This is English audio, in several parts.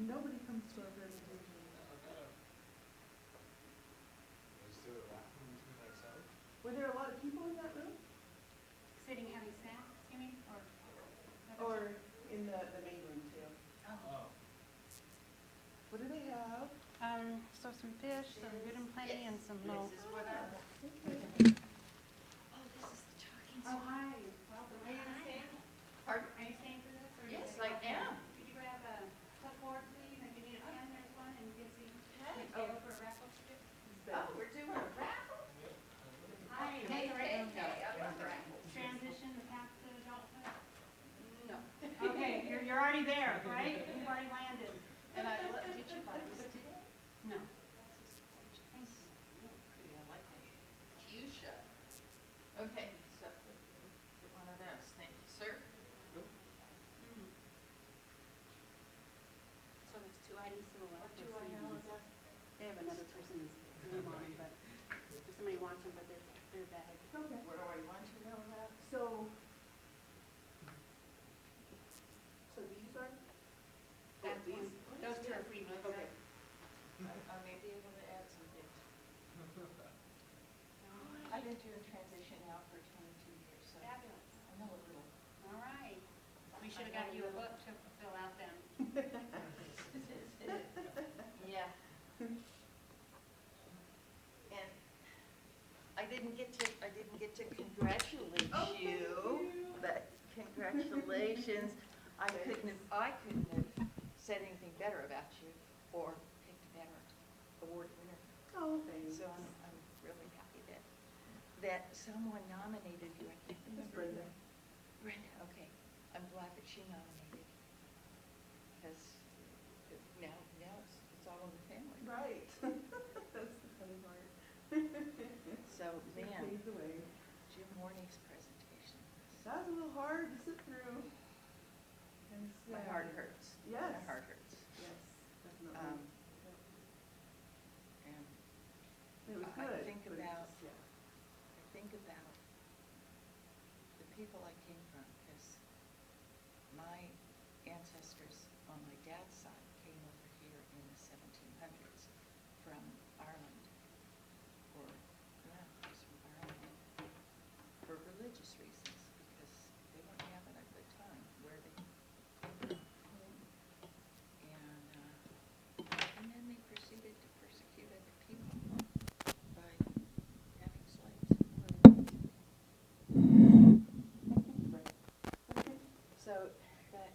nobody comes to our presentation. Were there a lot of people in that room? Sitting having snacks, you mean, Or in the main room too? Oh. What do they have? So some fish, some good and plenty, and some little. This is what I. Okay. Oh, this is the talking. Oh, hi. Welcome. Are you staying? Pardon? Are you staying for this? Or Yes, I am. Could you grab a clipboard, please? And if you need a pen, there's one, and get the. Okay. Oh, for a raffle ticket. Oh, we're doing a raffle? Hi. Hey, Hey, I love raffles. Transition the path to adulthood. No. Okay, you're already there, right? You've already landed. And I love, did you buy this today? No. Thanks. Pretty, I like that. Fuchsia. Okay, so, get one of those, thank you, sir. So there's 2 items to the left. Do I know that? They have another person's name on them, but if somebody wants them, but they're bad. Okay. What do I want to know about? So these are? That's these? one. Those 2 are free. Okay. I may be able to add some things. I've been doing transition now for 22 years, so I Fabulous. know a little. All right. We should have got you a book to fill out then. Yeah. And I didn't get to congratulate you, but congratulations. I couldn't have said anything better about you or picked a better award winner. Oh, thanks. So I'm really happy that someone nominated you. I can't remember. Brenda. Brenda, okay. I'm glad that she nominated. Because now it's all in the family. Right. That's the funny part. So, man, Pays the way. Jim Morning's presentation. That was a little hard to sit through. My heart hurts. Yes. My heart hurts. Yes, definitely. And It was I good. think but it about- just- yeah. I think about the people I came from, because my ancestors on my dad's side came over here in the 1700s from Ireland, or, yeah, it was from Ireland, for religious reasons, because they weren't having a good time where they, and then they proceeded to persecute other people by having slaves. So that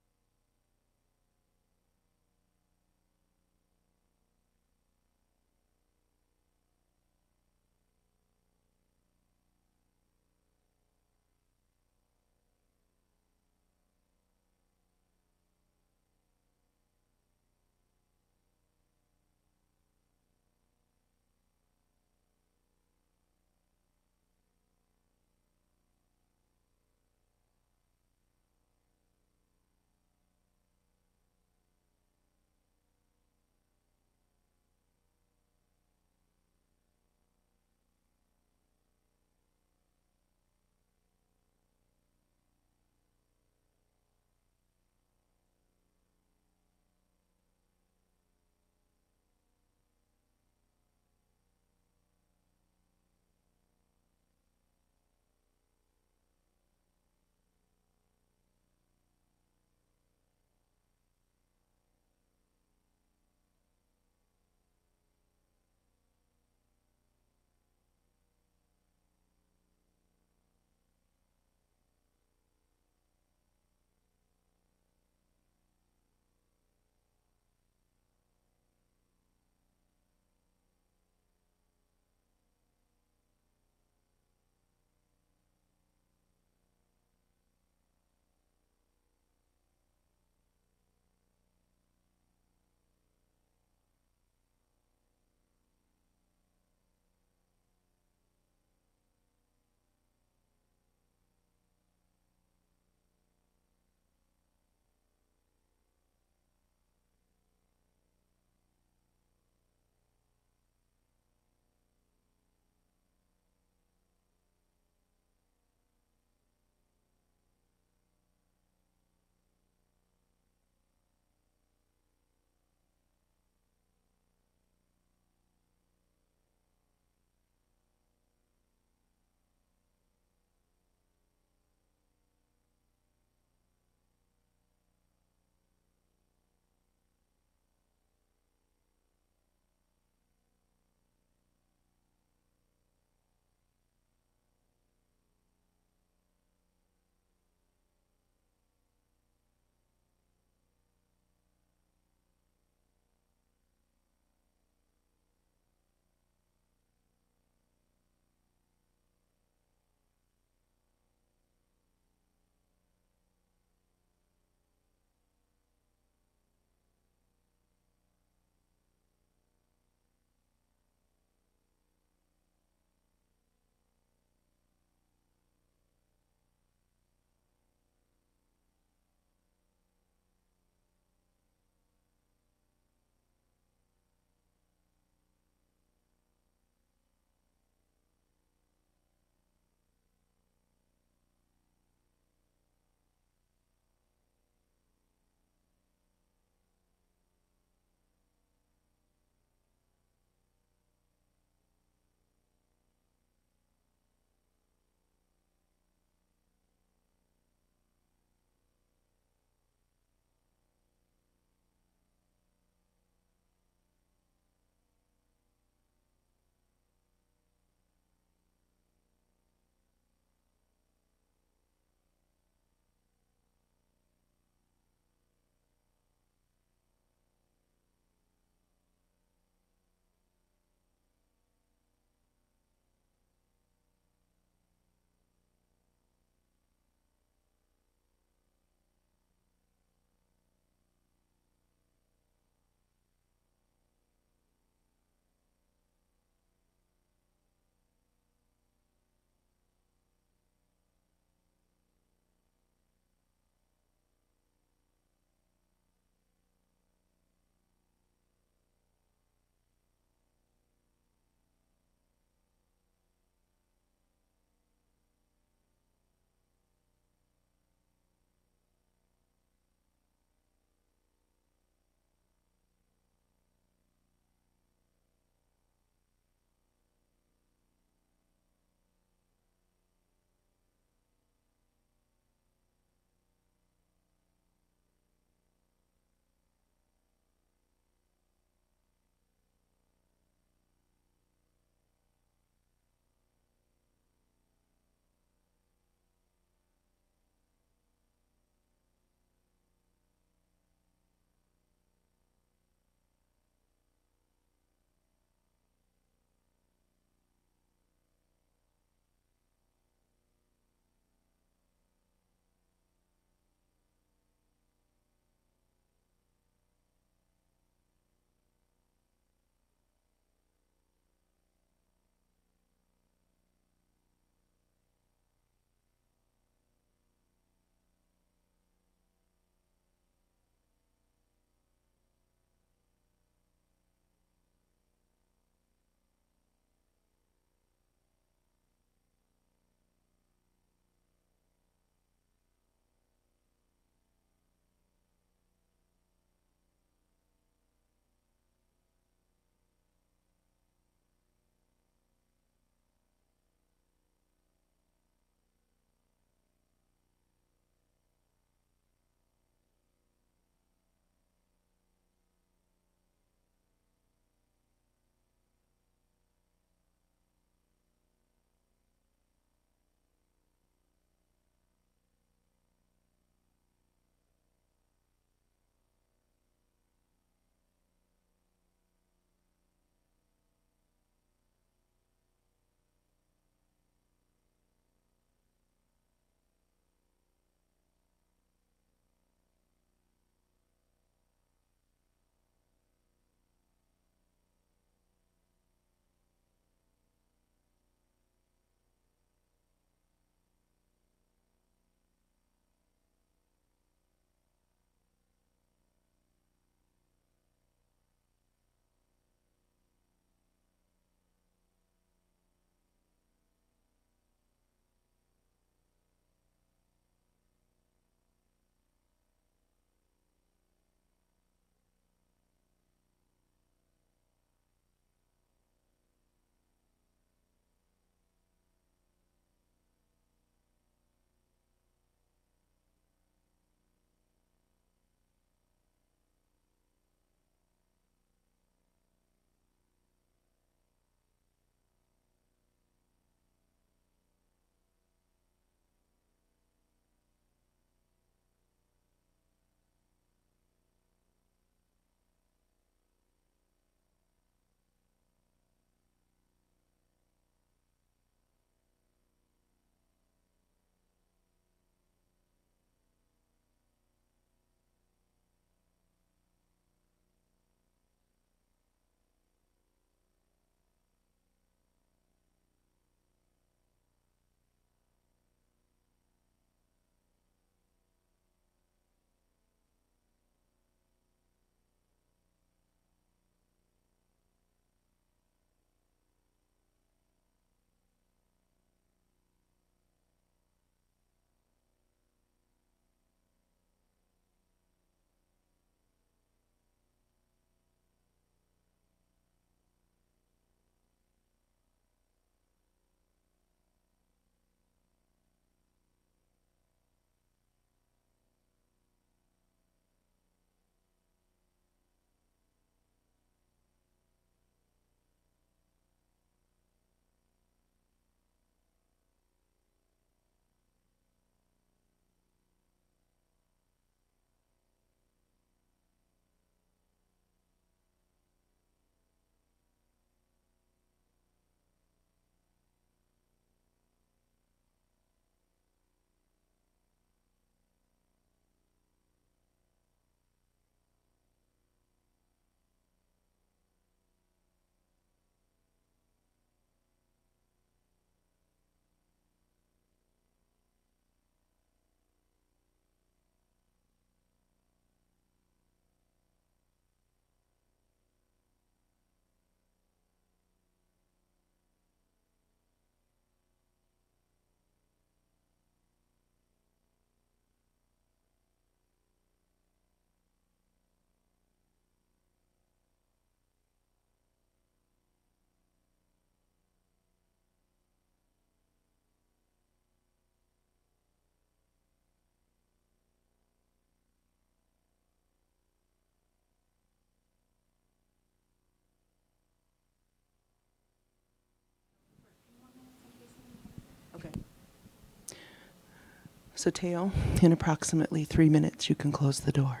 So Teo, in approximately 3 minutes, you can close the door.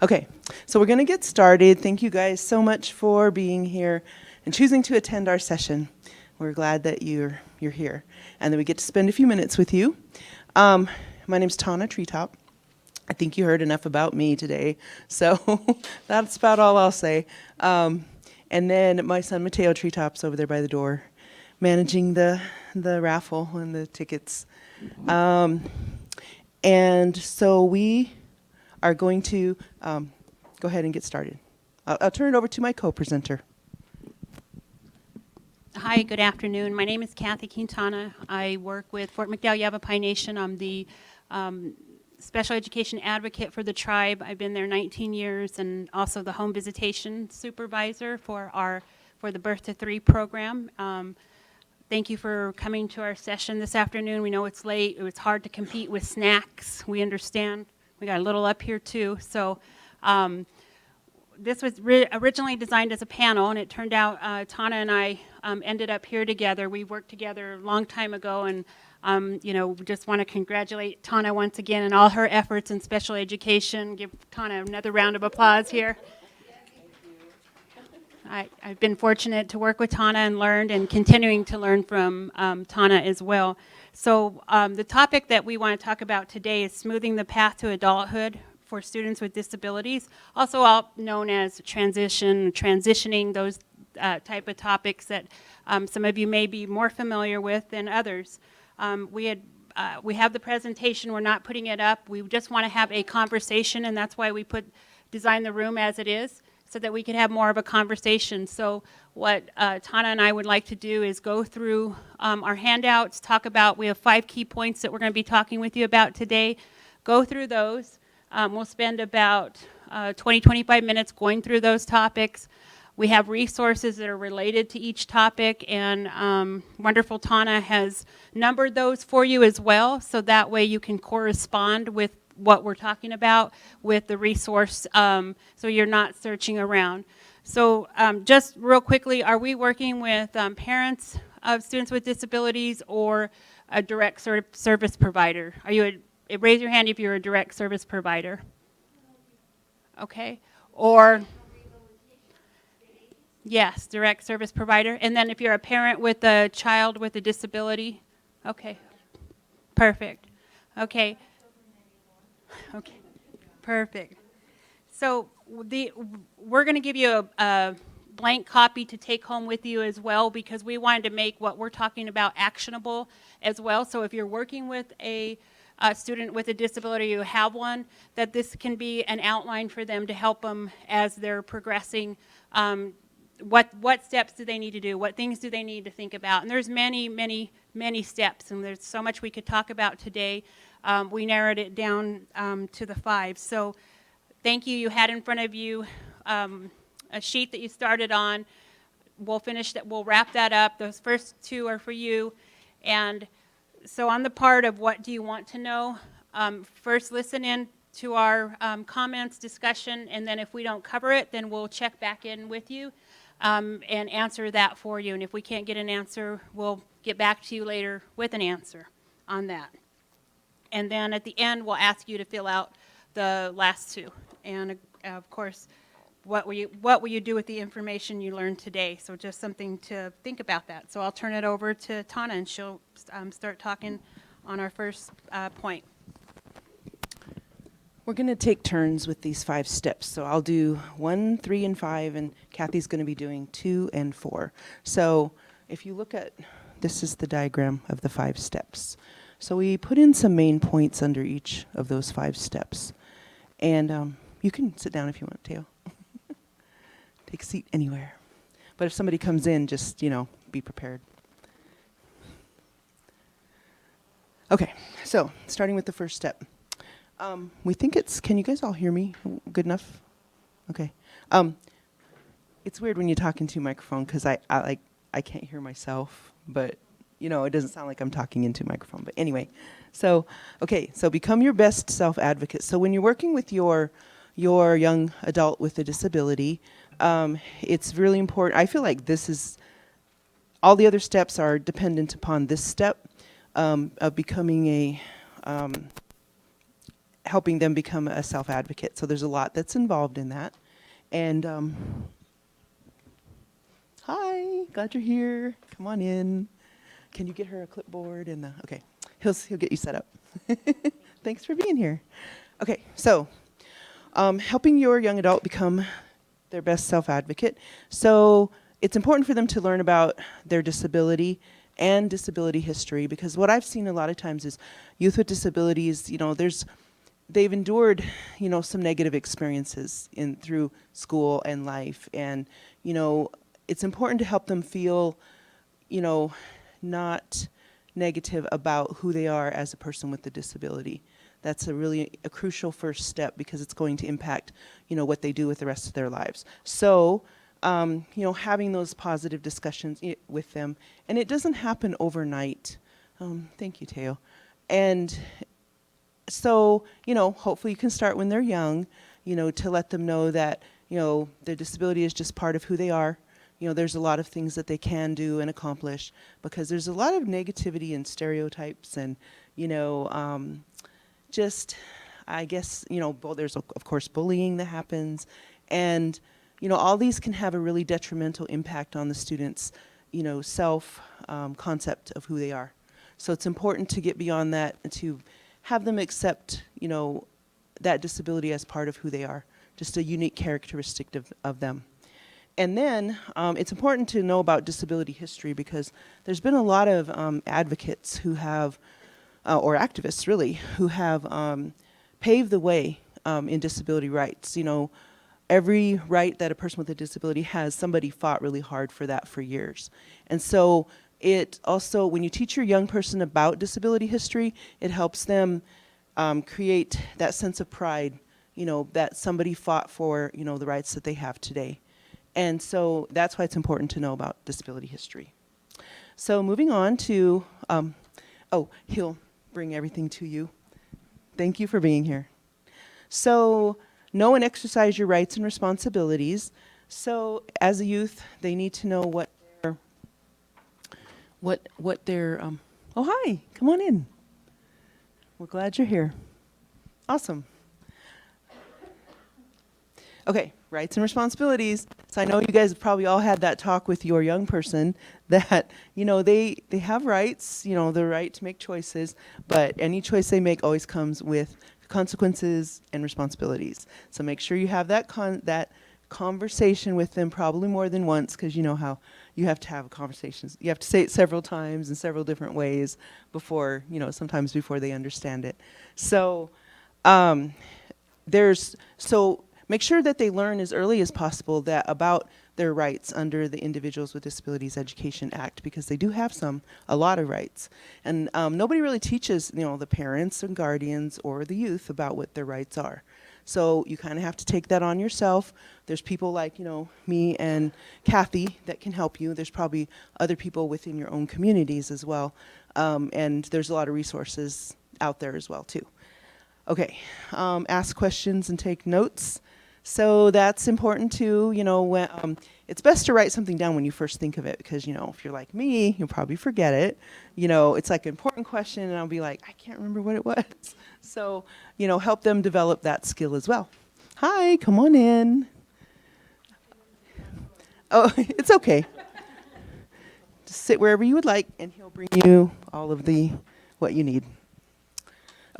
Okay, so we're going to get started. Thank you guys so much for being here and choosing to attend our session. We're glad that you're here and that we get to spend a few minutes with you. My name's Tana Treetop. I think you heard enough about me today, so that's about all I'll say. And then my son Mateo Treetop's over there by the door, managing the raffle and the tickets. And so we are going to go ahead and get started. I'll turn it over to my co-presenter. Hi, good afternoon. My name is Kathy Quintana. I work with Fort McDowell Yavapai Nation. I'm the special education advocate for the tribe. I've been there 19 years and also the home visitation supervisor for the Birth to 3 program. Thank you for coming to our session this afternoon. We know it's late. It was hard to compete with snacks. We understand. We got a little up here too. So this was originally designed as a panel, and it turned out Tana and I ended up here together. We worked together a long time ago, and we just want to congratulate Tana once again and all her efforts in special education. Give Tana another round of applause here. I've been fortunate to work with Tana and learned and continuing to learn from Tana as well. So the topic that we want to talk about today is smoothing the path to adulthood for students with disabilities, also known as transitioning, those type of topics that some of you may be more familiar with than others. We have the presentation. We're not putting it up. We just want to have a conversation, and that's why we design the room as it is, so that we could have more of a conversation. So what Tana and I would like to do is go through our handouts, we have 5 key points that we're going to be talking with you about today. Go through those. We'll spend about 20-25 minutes going through those topics. We have resources that are related to each topic, and wonderful Tana has numbered those for you as well, so that way you can correspond with what we're talking about with the resource, so you're not searching around. So just real quickly, are we working with parents of students with disabilities or a direct service provider? Raise your hand if you're a direct service provider. Okay. Or, yes, direct service provider. And then if you're a parent with a child with a disability, okay. Perfect. Okay. Okay, perfect. So we're going to give you a blank copy to take home with you as well, because we wanted to make what we're talking about actionable as well. So if you're working with a student with a disability, you have one, that this can be an outline for them to help them as they're progressing. What steps do they need to do? What things do they need to think about? And there's many, many, many steps, and there's so much we could talk about today. We narrowed it down to the 5. So thank you. You had in front of you a sheet that you started on. We'll finish that. We'll wrap that up. Those first 2 are for you. And so on the part of what do you want to know, first listen in to our comments, discussion, and then if we don't cover it, then we'll check back in with you and answer that for you. And if we can't get an answer, we'll get back to you later with an answer on that. And then at the end, we'll ask you to fill out the last 2. And of course, what will you do with the information you learned today? So just something to think about that. So I'll turn it over to Tana, and she'll start talking on our first point. We're going to take turns with these 5 steps. So I'll do 1, 3, and 5, and Kathy's going to be doing 2 and 4. So if you look at, this is the diagram of the 5 steps. So we put in some main points under each of those 5 steps. And you can sit down if you want, Teo. Take a seat anywhere. But if somebody comes in, just, be prepared. Okay, so starting with the first step. We think can you guys all hear me good enough? Okay. It's weird when you talk into a microphone because I can't hear myself, but it doesn't sound like I'm talking into a microphone. But anyway, so become your best self-advocate. So when you're working with your young adult with a disability, it's really important. I feel like all the other steps are dependent upon this step. of becoming helping them become a self-advocate. So there's a lot that's involved in that. And hi, glad you're here. Come on in. Can you get her a clipboard and okay, he'll get you set up. Thanks for being here. Okay, so helping your young adult become their best self-advocate. So it's important for them to learn about their disability and disability history, because what I've seen a lot of times is youth with disabilities, they've endured, some negative experiences through school and life. And, it's important to help them feel, not negative about who they are as a person with a disability. That's a crucial first step, because it's going to impact, what they do with the rest of their lives. So, having those positive discussions with them, and it doesn't happen overnight. Thank you, Teo. And so, hopefully you can start when they're young, to let them know that, their disability is just part of who they are. There's a lot of things that they can do and accomplish, because there's a lot of negativity and stereotypes and, I guess, there's of course bullying that happens, and, all these can have a really detrimental impact on the students', self concept of who they are. So it's important to get beyond that and to have them accept, that disability as part of who they are, just a unique characteristic of them. And then it's important to know about disability history, because there's been a lot of advocates who have, or activists really, who have paved the way in disability rights. Every right that a person with a disability has, somebody fought really hard for that for years. And so it also, when you teach your young person about disability history, it helps them create that sense of pride, that somebody fought for, the rights that they have today. And so that's why it's important to know about disability history. So moving on to, he'll bring everything to you. Thank you for being here. So know and exercise your rights and responsibilities. So as a youth, they need to know what their oh, hi, come on in. We're glad you're here. Awesome. Okay, rights and responsibilities. So I know you guys have probably all had that talk with your young person that, they have rights, the right to make choices, but any choice they make always comes with consequences and responsibilities. So make sure you have that conversation with them, probably more than once, because you know how you have to have conversations. You have to say it several times in several different ways before, sometimes before they understand it. So make sure that they learn as early as possible about their rights under the Individuals with Disabilities Education Act, because they do have a lot of rights. And nobody really teaches, the parents and guardians or the youth about what their rights are. So you kind of have to take that on yourself. There's people like, me and Kathy that can help you. There's probably other people within your own communities as well. And there's a lot of resources out there as well, too. Okay, ask questions and take notes. So that's important too, when, it's best to write something down when you first think of it, because, if you're like me, you'll probably forget it. It's like an important question and I'll be like, I can't remember what it was. So, help them develop that skill as well. Hi, come on in. Oh, it's okay. Just sit wherever you would like and he'll bring you all of what you need.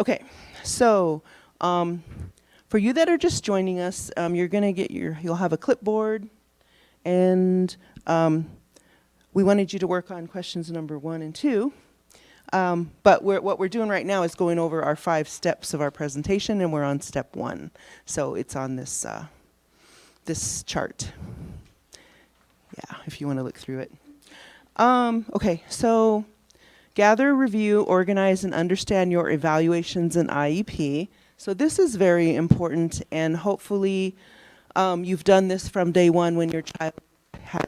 Okay, so, for you that are just joining us, you're going to get you'll have a clipboard, and we wanted you to work on questions number 1 and 2. But what we're doing right now is going over our 5 steps of our presentation, and we're on step 1. So it's on this chart. Yeah, if you want to look through it. Okay, so gather, review, organize, and understand your evaluations and IEP. So this is very important, and hopefully you've done this from day 1 when your child has,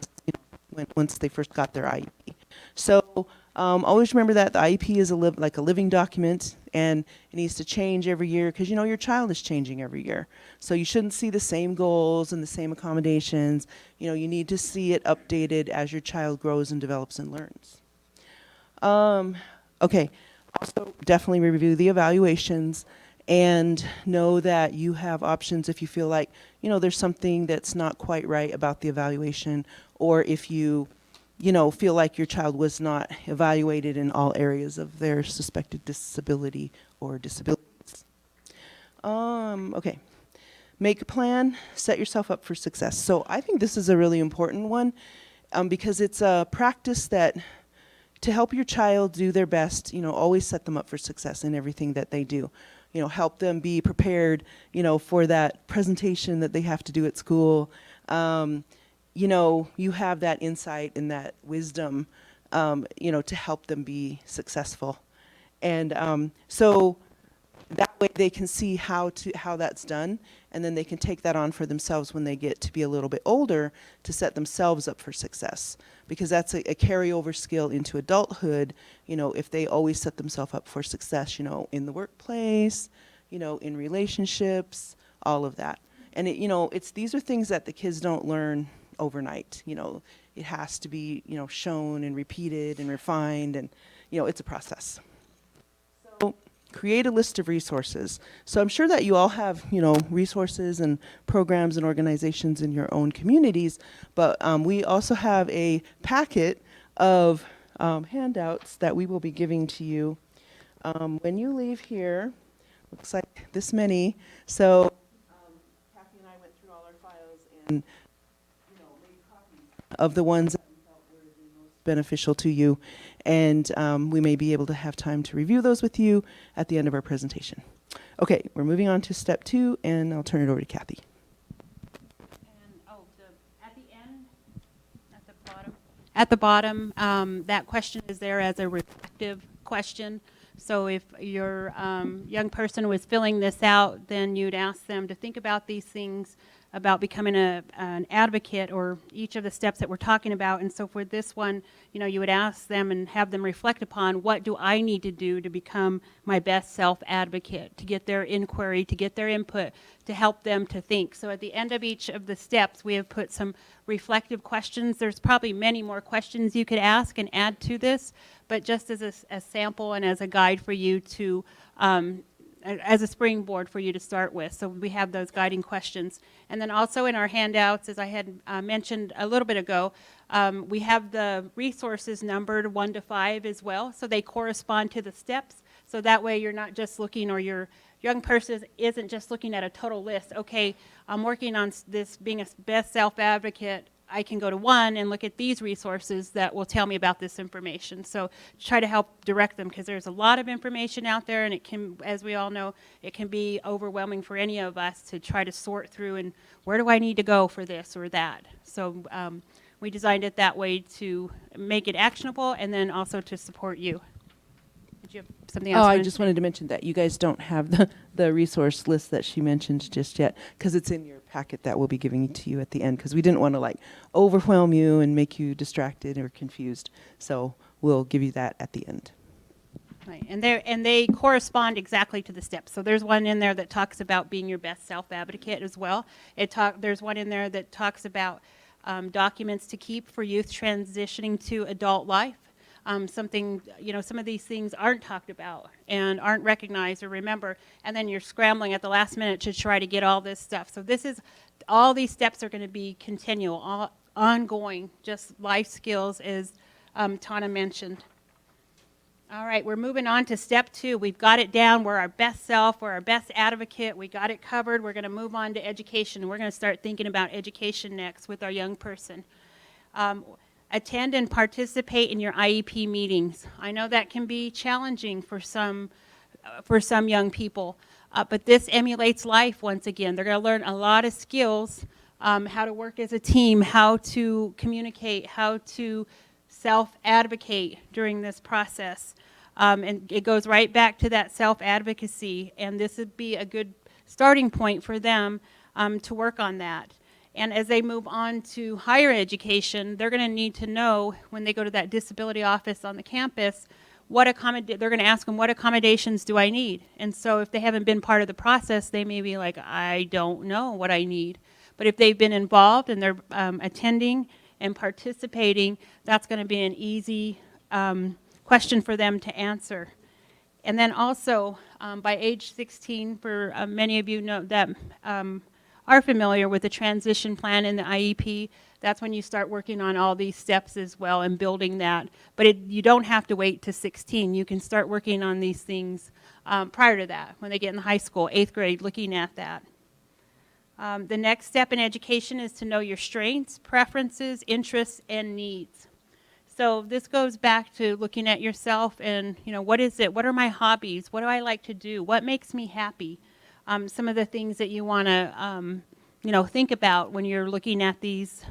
once they first got their IEP. So always remember that the IEP is like a living document, and it needs to change every year, because your child is changing every year. So you shouldn't see the same goals and the same accommodations. You need to see it updated as your child grows and develops and learns. Okay. Also, definitely review the evaluations and know that you have options if you feel like, there's something that's not quite right about the evaluation, or if you feel like your child was not evaluated in all areas of their suspected disability or disabilities. Okay. Make a plan, set yourself up for success. So I think this is a really important one because it's a practice that to help your child do their best, always set them up for success in everything that they do. Help them be prepared, for that presentation that they have to do at school. You have that insight and that wisdom, to help them be successful. And so that way they can see how that's done, and then they can take that on for themselves when they get to be a little bit older to set themselves up for success, because that's a carryover skill into adulthood, if they always set themselves up for success, in the workplace, in relationships, all of that. And these are things that the kids don't learn overnight. It has to be, shown and repeated and refined, and it's a process. So create a list of resources. So I'm sure that you all have, resources and programs and organizations in your own communities, but we also have a packet of handouts that we will be giving to you when you leave here. Looks like this many. So Kathy and I went through all our files and made copies of the ones that we felt were the most beneficial to you. And we may be able to have time to review those with you at the end of our presentation. Okay, we're moving on to step 2, and I'll turn it over to Kathy. And at the end, at the bottom, that question is there as a reflective question. So if your young person was filling this out, then you'd ask them to think about these things, about becoming an advocate, or each of the steps that we're talking about. And so for this one, you would ask them and have them reflect upon, what do I need to do to become my best self-advocate, to get their inquiry, to get their input, to help them to think. So at the end of each of the steps, we have put some reflective questions. There's probably many more questions you could ask and add to this, but just as a sample and as a guide for you to as a springboard for you to start with. So we have those guiding questions. And then also in our handouts, as I had mentioned a little bit ago, we have the resources numbered 1 to 5 as well, so they correspond to the steps. So that way you're not just looking, or your young person isn't just looking at a total list. Okay, I'm working on this being a best self-advocate. I can go to 1 and look at these resources that will tell me about this information. So try to help direct them, because there's a lot of information out there, and it can, as we all know, it can be overwhelming for any of us to try to sort through and where do I need to go for this or that. So we designed it that way to make it actionable and then also to support you. Did you have something else? Oh, I just wanted to mention that you guys don't have the resource list that she mentioned just yet, because it's in your packet that we'll be giving to you at the end, because we didn't want to overwhelm you and make you distracted or confused. So we'll give you that at the end. Right, and they correspond exactly to the steps. So there's one in there that talks about being your best self-advocate as well. There's one in there that talks about documents to keep for youth transitioning to adult life. Some of these things aren't talked about and aren't recognized or remembered, and then you're scrambling at the last minute to try to get all this stuff. So all these steps are going to be continual, ongoing, just life skills, as Tana mentioned. All right, we're moving on to step 2. We've got it down. We're our best self. We're our best advocate. We got it covered. We're going to move on to education. We're going to start thinking about education next with our young person. Attend and participate in your IEP meetings. I know that can be challenging for some young people, but this emulates life once again. They're going to learn a lot of skills, how to work as a team, how to communicate, how to self-advocate during this process. And it goes right back to that self-advocacy, and this would be a good starting point for them to work on that. And as they move on to higher education, they're going to need to know, when they go to that disability office on the campus, they're going to ask them, what accommodations do I need? And so if they haven't been part of the process, they may be like, I don't know what I need. But if they've been involved and they're attending and participating, that's going to be an easy question for them to answer. And then also, by age 16, for many of you know that are familiar with the transition plan and the IEP, that's when you start working on all these steps as well and building that. But you don't have to wait to 16. You can start working on these things prior to that, when they get in high school, 8th grade, looking at that. The next step in education is to know your strengths, preferences, interests, and needs. So this goes back to looking at yourself and, what is it? What are my hobbies? What do I like to do? What makes me happy? Some of the things that you want to, think about when you're looking at these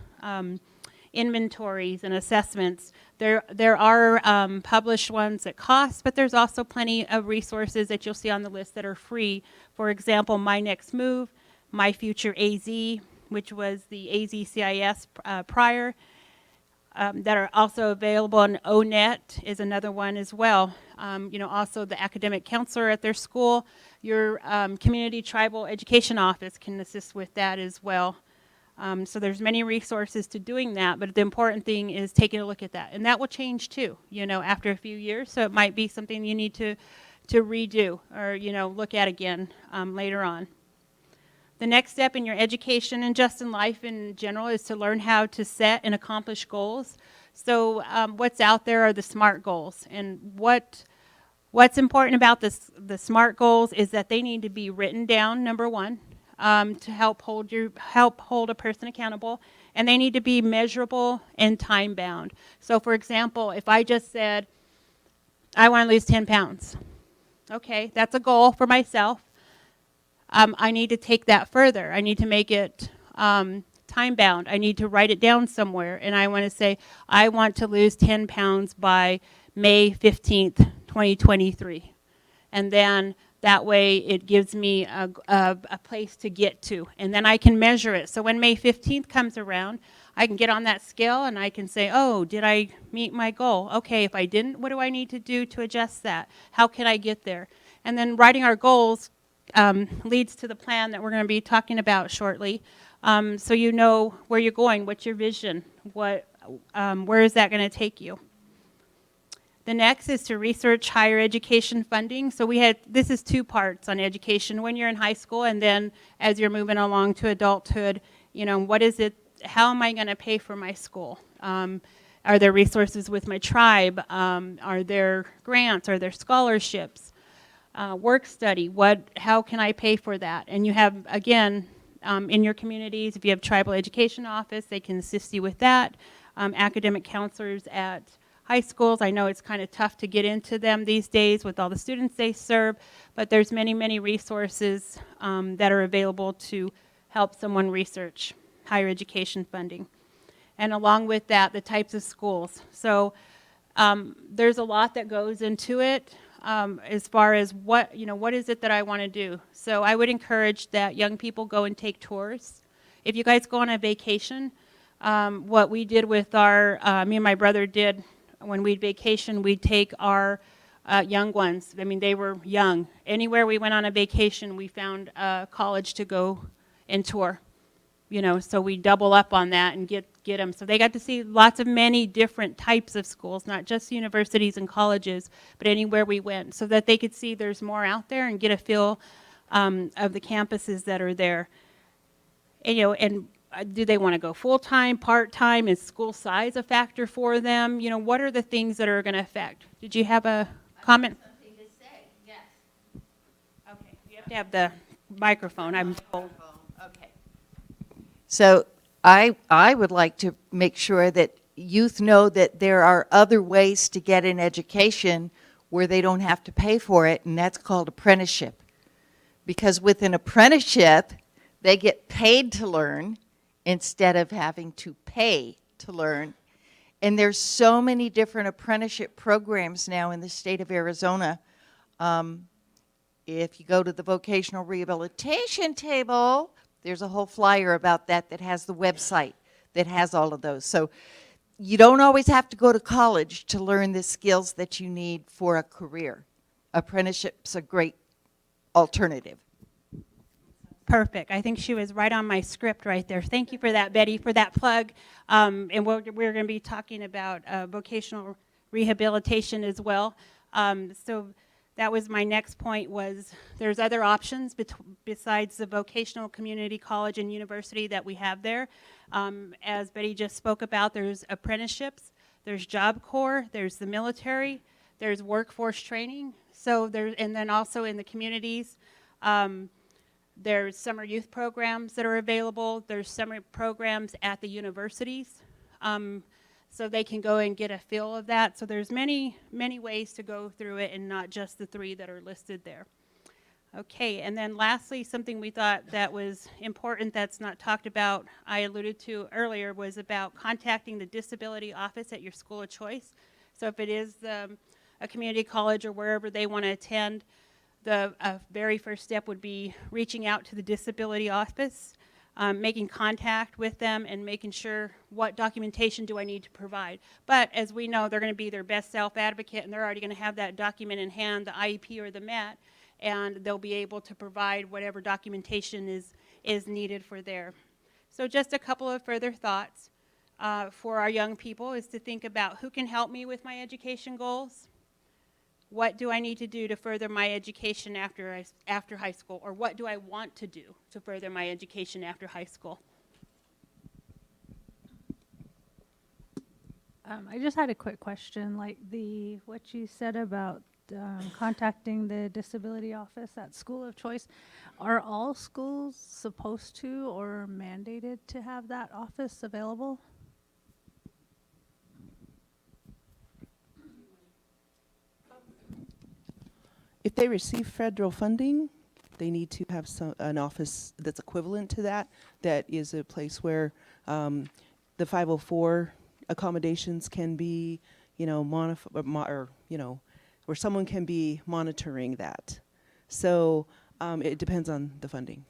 inventories and assessments. There are published ones that cost, but there's also plenty of resources that you'll see on the list that are free. For example, My Next Move, My Future AZ, which was the AZCIS prior, that are also available, and ONET is another one as well. Also the academic counselor at their school, your community tribal education office can assist with that as well. So there's many resources to doing that, but the important thing is taking a look at that. And that will change too, after a few years. So it might be something you need to redo or, look at again later on. The next step in your education and just in life in general is to learn how to set and accomplish goals. So what's out there are the SMART goals. And what's important about the SMART goals is that they need to be written down, number one, to help hold a person accountable. And they need to be measurable and time bound. So for example, if I just said, I want to lose 10 pounds. Okay, that's a goal for myself. I need to take that further. I need to make it time bound. I need to write it down somewhere. And I want to say, I want to lose 10 pounds by May 15th, 2023. And then that way it gives me a place to get to. And then I can measure it. So when May 15th comes around, I can get on that scale and I can say, oh, did I meet my goal? Okay, if I didn't, what do I need to do to adjust that? How can I get there? And then writing our goals leads to the plan that we're going to be talking about shortly. So you know where you're going, what's your vision, where is that going to take you? The next is to research higher education funding. So this is two parts on education. When you're in high school and then as you're moving along to adulthood, what is it, how am I going to pay for my school? Are there resources with my tribe? Are there grants? Are there scholarships? Work study, how can I pay for that? And you have, again, in your communities, if you have tribal education office, they can assist you with that. Academic counselors at high schools, I know it's kind of tough to get into them these days with all the students they serve, but there's many, many resources that are available to help someone research higher education funding. And along with that, the types of schools. So there's a lot that goes into it. As far as what is it that I want to do. So I would encourage that young people go and take tours. If you guys go on a vacation, what we did with me and my brother did when we'd vacation, we'd take our young ones. I mean, they were young. Anywhere we went on a vacation, we found a college to go and tour. So we double up on that and get them. So they got to see many different types of schools, not just universities and colleges, but anywhere we went, so that they could see there's more out there and get a feel of the campuses that are there. And do they want to go full-time, part-time? Is school size a factor for them? What are the things that are going to affect? Did you have a comment? I have something to say, yes. Okay, you have to have the microphone. I'm told. Okay. So I would like to make sure that youth know that there are other ways to get an education where they don't have to pay for it, and that's called apprenticeship. Because with an apprenticeship, they get paid to learn instead of having to pay to learn. And there's so many different apprenticeship programs now in the state of Arizona. If you go to the vocational rehabilitation table, there's a whole flyer about that has the website that has all of those. So you don't always have to go to college to learn the skills that you need for a career. Apprenticeship's a great alternative. Perfect. I think she was right on my script right there. Thank you for that, Betty, for that plug. And we're going to be talking about vocational rehabilitation as well. So that was my next point, was there's other options besides the vocational community college and university that we have there. As Betty just spoke about, there's apprenticeships, there's Job Corps, there's the military, there's workforce training. So there, and then also in the communities, there's summer youth programs that are available. There's summer programs at the universities. So they can go and get a feel of that. So there's many, many ways to go through it, and not just the 3 that are listed there. Okay, and then lastly, something we thought that was important that's not talked about, I alluded to earlier, was about contacting the disability office at your school of choice. So if it is a community college or wherever they want to attend, the very first step would be reaching out to the disability office, making contact with them, and making sure what documentation do I need to provide. But as we know, they're going to be their best self-advocate, and they're already going to have that document in hand, the IEP or the MET, and they'll be able to provide whatever documentation is needed for there. So just a couple of further thoughts for our young people is to think about who can help me with my education goals. What do I need to do to further my education after high school? Or what do I want to do to further my education after high school? I just had a quick question, like what you said about contacting the disability office at school of choice. Are all schools supposed to or mandated to have that office available? If they receive federal funding, they need to have an office that's equivalent to that. That is a place where the 504 accommodations can be, where someone can be monitoring that. So it depends on the funding.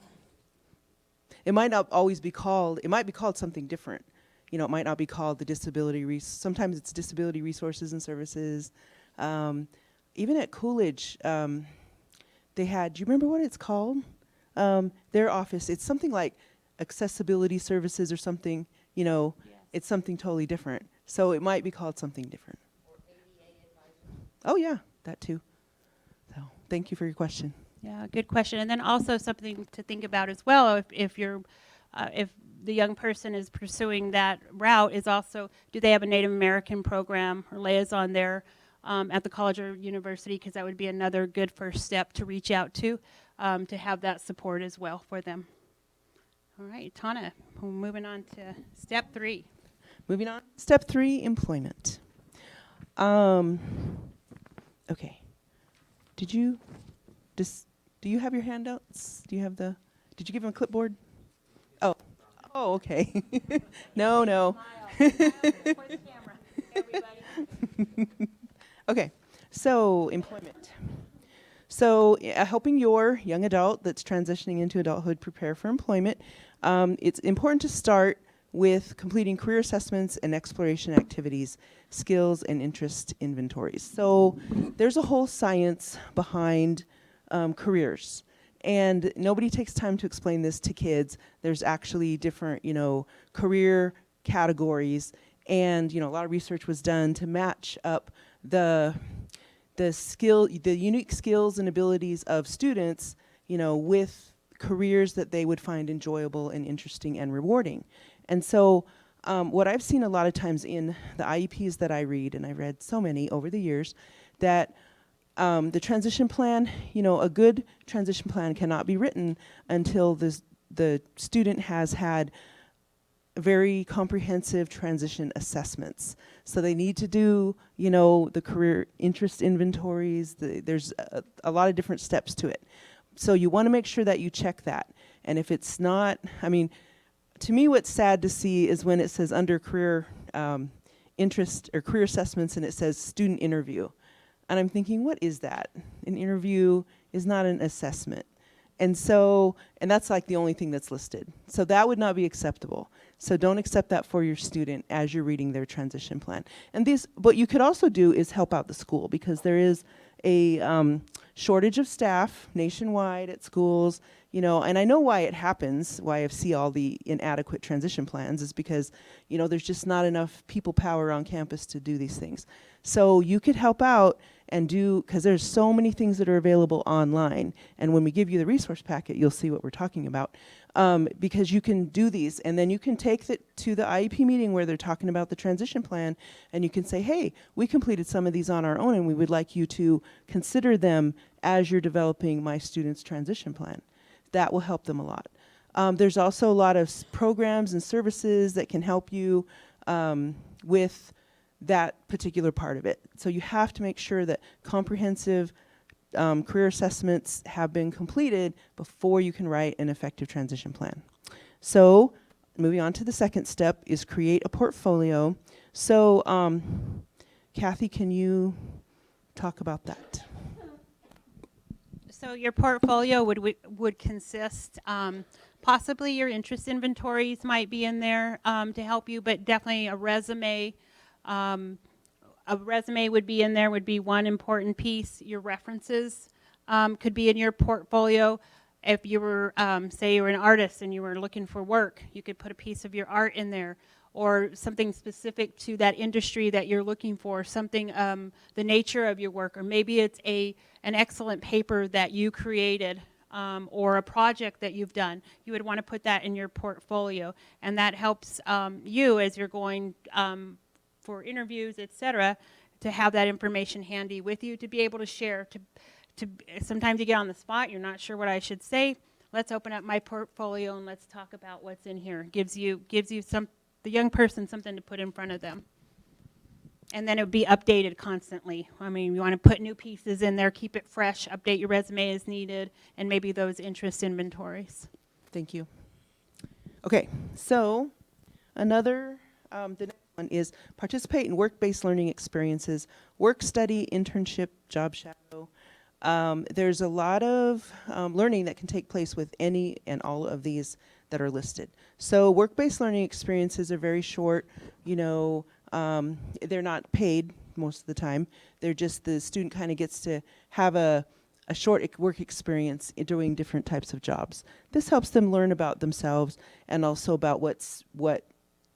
It might not always be called. It might be called something different. It might not be called the disability. Sometimes it's disability resources and services. Even at Coolidge, they had, do you remember what it's called? Their office, it's something like accessibility services or something, Yes. It's something totally different. So it might be called something different. Or ADA advisory. Oh yeah, that too. So thank you for your question. Yeah, good question. And then also something to think about as well, if the young person is pursuing that route, is also, do they have a Native American program or liaison there at the college or university? Because that would be another good first step to reach out to have that support as well for them. All right, Tana, we're moving on to step 3. Moving on. Step 3, employment. Okay. Do you have your handouts? Did you give him a clipboard? Oh, okay. No. Okay, so employment. So helping your young adult that's transitioning into adulthood prepare for employment, it's important to start with completing career assessments and exploration activities, skills and interest inventories. So there's a whole science behind careers. And nobody takes time to explain this to kids. There's actually different, career categories. And, a lot of research was done to match up the unique skills and abilities of students, with careers that they would find enjoyable and interesting and rewarding. And so what I've seen a lot of times in the IEPs that I read, and I read so many over the years, that the transition plan, a good transition plan cannot be written until the student has had very comprehensive transition assessments. So they need to do, the career interest inventories. There's a lot of different steps to it. So you want to make sure that you check that. And if it's not, to me, what's sad to see is when it says under career interest or career assessments and it says student interview. And I'm thinking, what is that? An interview is not an assessment. And that's like the only thing that's listed. So that would not be acceptable. So don't accept that for your student as you're reading their transition plan. And what you could also do is help out the school, because there is a shortage of staff nationwide at schools. you know, and I know why it happens, why I see all the inadequate transition plans is because, you know, there's just not enough people power on campus to do these things. So you could help out and do, because there's so many things that are available online. And when we give you the resource packet, you'll see what we're talking about. Because you can do these, and then you can take it to the IEP meeting where they're talking about the transition plan, and you can say, hey, we completed some of these on our own, and we would like you to consider them as you're developing my student's transition plan. That will help them a lot. There's also a lot of programs and services that can help you with that particular part of it. So you have to make sure that comprehensive career assessments have been completed before you can write an effective transition plan. So moving on to the second step is create a portfolio. So Kathy, can you talk about that? So your portfolio would consist, possibly your interest inventories might be in there to help you, but definitely a resume. A resume would be in there, would be one important piece. Your references could be in your portfolio. If you were, say you were an artist and you were looking for work, you could put a piece of your art in there, or something specific to that industry that you're looking for, something, the nature of your work, or maybe it's an excellent paper that you created, or a project that you've done. You would want to put that in your portfolio, and that helps you as you're going for interviews, etc., to have that information handy with you to be able to share. To sometimes you get on the spot, you're not sure what I should say. Let's open up my portfolio and let's talk about what's in here. Gives you the young person something to put in front of them. And then it would be updated constantly. I mean, you want to put new pieces in there, keep it fresh, update your resume as needed, and maybe those interest inventories. Thank you. Okay, so another, the next one is participate in work-based learning experiences, work study, internship, job shadow. There's a lot of learning that can take place with any and all of these that are listed. So work-based learning experiences are very short, you know, they're not paid most of the time. They're just the student kind of gets to have a short work experience in doing different types of jobs. This helps them learn about themselves and also about what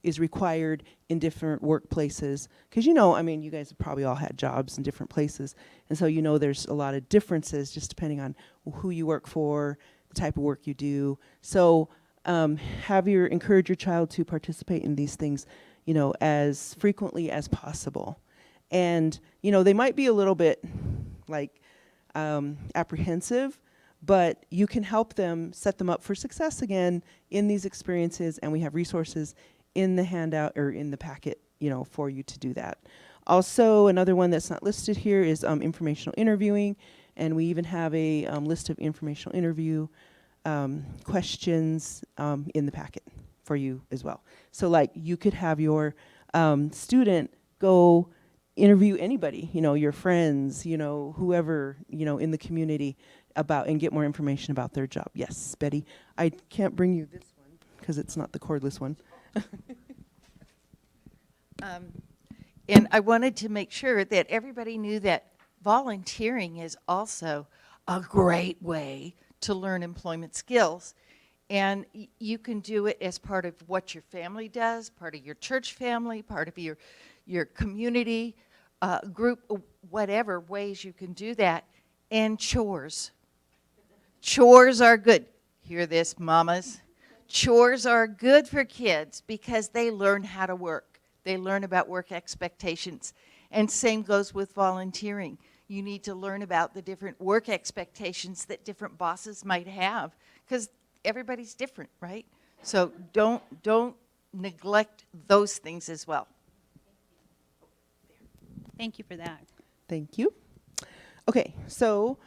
is required in different workplaces. Because, you know, I mean, you guys have probably all had jobs in different places. And so, you know, there's a lot of differences just depending on who you work for, the type of work you do. So encourage your child to participate in these things, you know, as frequently as possible. And, you know, they might be a little bit like apprehensive, but you can help them set them up for success again in these experiences, and we have resources in the handout or in the packet, you know, for you to do that. Also, another one that's not listed here is informational interviewing, and we even have a list of informational interview questions in the packet for you as well. So like you could have your student go interview anybody, you know, your friends, you know, whoever, you know, in the community about and get more information about their job. Yes, Betty, I can't bring you this one because it's not the cordless one. And I wanted to make sure that everybody knew that volunteering is also a great way to learn employment skills. And you can do it as part of what your family does, part of your church family, part of your community group, whatever ways you can do that. And chores. Chores are good. Hear this, mamas? Chores are good for kids because they learn how to work. They learn about work expectations. And same goes with volunteering. You need to learn about the different work expectations that different bosses might have because everybody's different, right? So don't neglect those things as well. Thank you for that. Thank you. Okay, so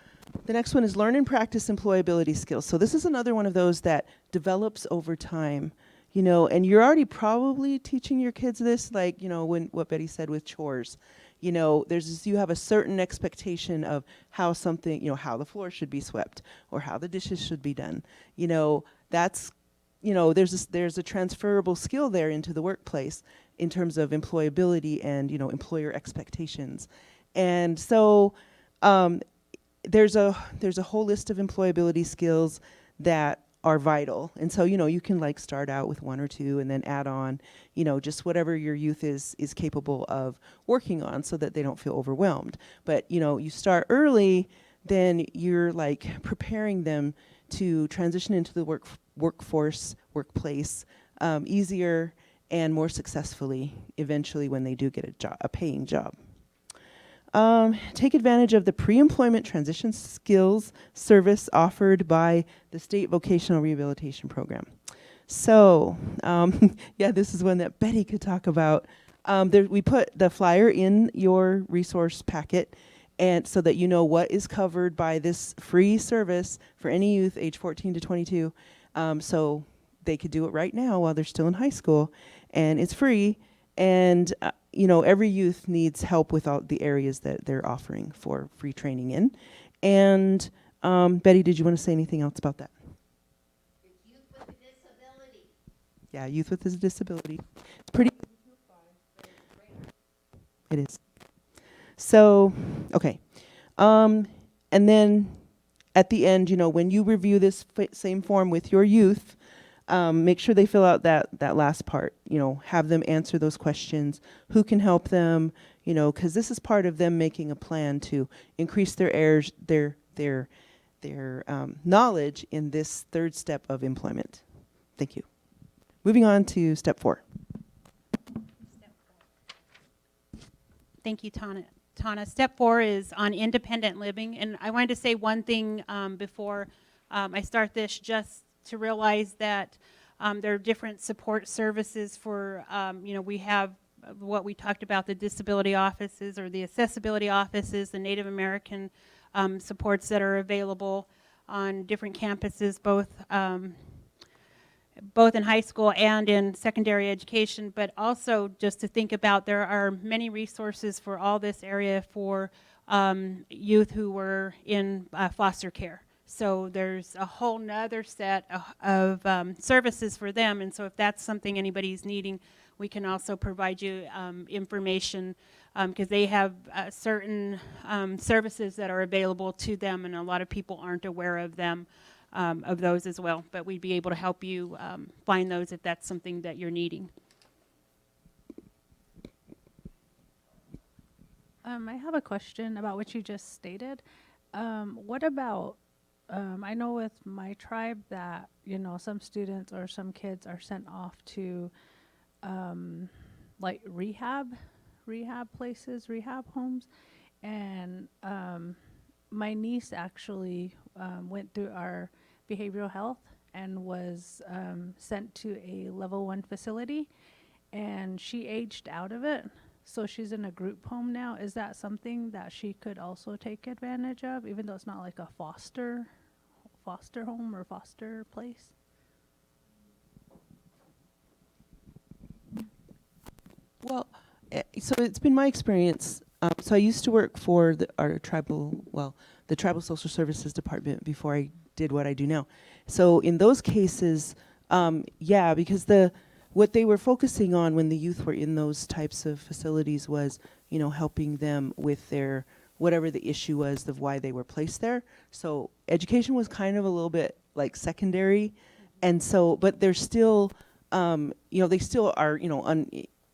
the next one is learn and practice employability skills. So this is another one of those that develops over time, you know, and you're already probably teaching your kids this, like, you know, when what Betty said with chores. You know, you have a certain expectation of how something, you know, how the floor should be swept or how the dishes should be done. You know, that's, you know, there's a transferable skill there into the workplace in terms of employability and, you know, employer expectations. And so there's a whole list of employability skills that are vital. And so, you can like start out with one or two and then add on, just whatever your youth is capable of working on so that they don't feel overwhelmed. But, you start early, then you're like preparing them to transition into the workplace easier and more successfully eventually when they do get a paying job. Take advantage of the pre-employment transition skills service offered by the State Vocational Rehabilitation Program. So, yeah, this is one that Betty could talk about. We put the flyer in your resource packet, and so that you know what is covered by this free service for any youth age 14 to 22. So they could do it right now while they're still in high school, and it's free. And every youth needs help with all the areas that they're offering for free training in. And Betty, did you want to say anything else about that? It's youth with a disability. Yeah, youth with a disability. It's pretty. It is. So, okay. And then at the end, when you review this same form with your youth, make sure they fill out that last part, have them answer those questions, who can help them, because this is part of them making a plan to increase their knowledge in this third step of employment. Thank you. Moving on to step 4. Thank you, Tana. Step 4 is on independent living. And I wanted to say one thing before I start this, just to realize that there are different support services for, we have what we talked about, the disability offices or the accessibility offices, the Native American supports that are available on different campuses, both in high school and in secondary education, but also just to think about there are many resources for all this area for youth who were in foster care. So there's a whole nother set of services for them, and so if that's something anybody's needing, we can also provide you information because they have certain services that are available to them, and a lot of people aren't aware of them. Of those as well, but we'd be able to help you find those if that's something that you're needing. I have a question about what you just stated. What about, I know with my tribe that, some students or some kids are sent off to like rehab places, rehab homes. And my niece actually went through our behavioral health and was sent to a level 1 facility, and she aged out of it. So she's in a group home now. Is that something that she could also take advantage of, even though it's not like a foster home or foster place? Well, so it's been my experience. So I used to work for the Tribal Social Services Department before I did what I do now. So in those cases, because what they were focusing on when the youth were in those types of facilities was, helping them with their whatever the issue was of why they were placed there. So education was kind of a little bit like secondary, and so but they're still, they still are,